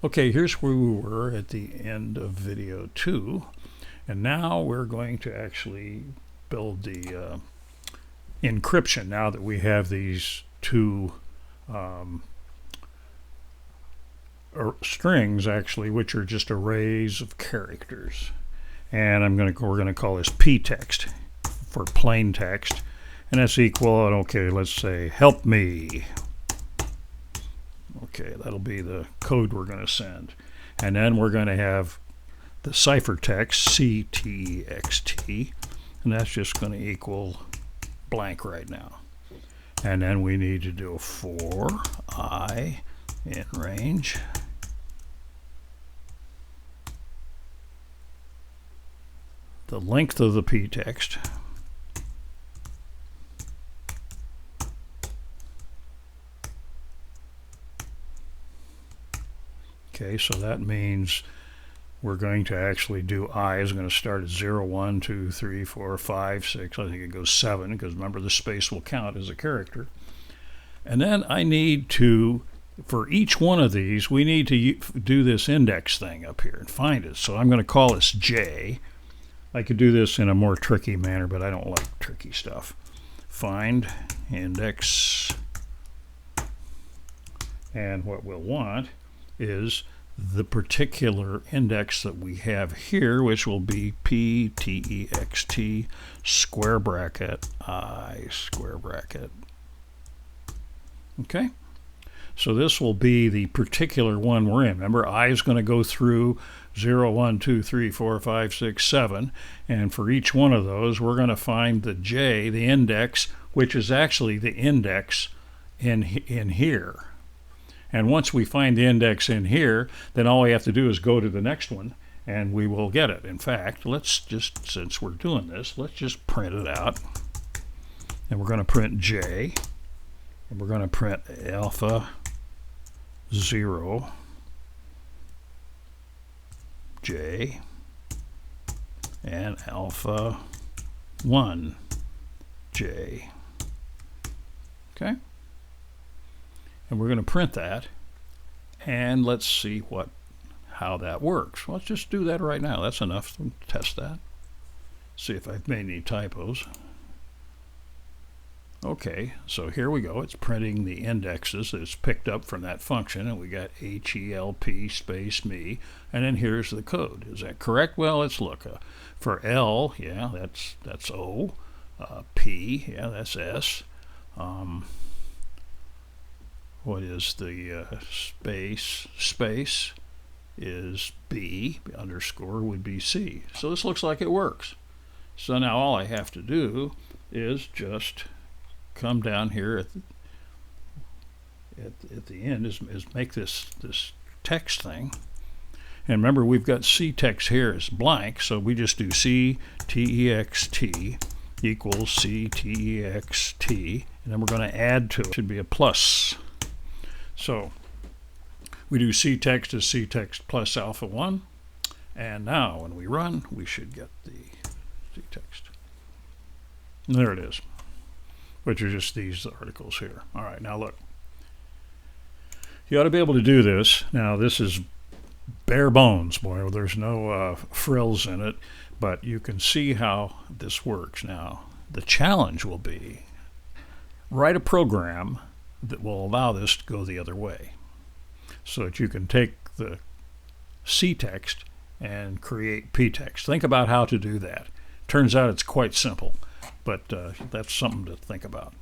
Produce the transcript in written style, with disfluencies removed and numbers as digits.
Okay, here's where we were at the end of video 2, and now we're going to actually build the encryption now that we have these two strings actually, which are just arrays of characters. And we're going to call this p text for plain text, and that's equal, okay, let's say help me. Okay, that'll be the code we're going to send. And then we're going to have the ciphertext, CTEXT, and that's just going to equal blank right now. And then we need to do a for I in range. The length of the p text. Okay, so that means we're going to actually do I is going to start at 0, 1, 2, 3, 4, 5, 6. I think it goes 7 because remember the space will count as a character. And then I need to, for each one of these, we need to do this index thing up here and find it. So I'm going to call this J. I could do this in a more tricky manner, but I don't like tricky stuff. Find index. And what we'll want is the particular index that we have here, which will be PTEXT square bracket I square bracket. Okay, so this will be the particular one we're in. Remember, I is going to go through 0, 1, 2, 3, 4, 5, 6, 7, and for each one of those we're going to find the J, the index, which is actually the index in here. And once we find the index in here, then all we have to do is go to the next one and we will get it. In fact, let's just, since we're doing this, let's just print it out. And we're going to print J, and we're going to print alpha 0 J and alpha 1 J. Okay? And we're going to print that, and let's see how that works. Let's just do that right now. That's enough to test that. See if I've made any typos. Okay, so here we go. It's printing the indexes that it's picked up from that function, and we got HELP space me, and then here's the code. Is that correct? Well, let's look. For L, yeah, that's O. P, yeah, that's S. What is the space is B, underscore would be C. So this looks like it works. So now all I have to do is just come down here at the end is make this text thing. And remember, we've got C text here is blank, so we just do CTEXT equals CTEXT, and then we're going to add to it. Should be a plus. So we do ctext as ctext plus alpha 1, and now when we run, we should get the ctext. And there it is, which are just these articles here. All right, now look. You ought to be able to do this. Now this is bare bones, boy. There's no frills in it, but you can see how this works. Now the challenge will be write a program that will allow this to go the other way, so that you can take the C text and create P text. Think about how to do that. Turns out it's quite simple, but that's something to think about.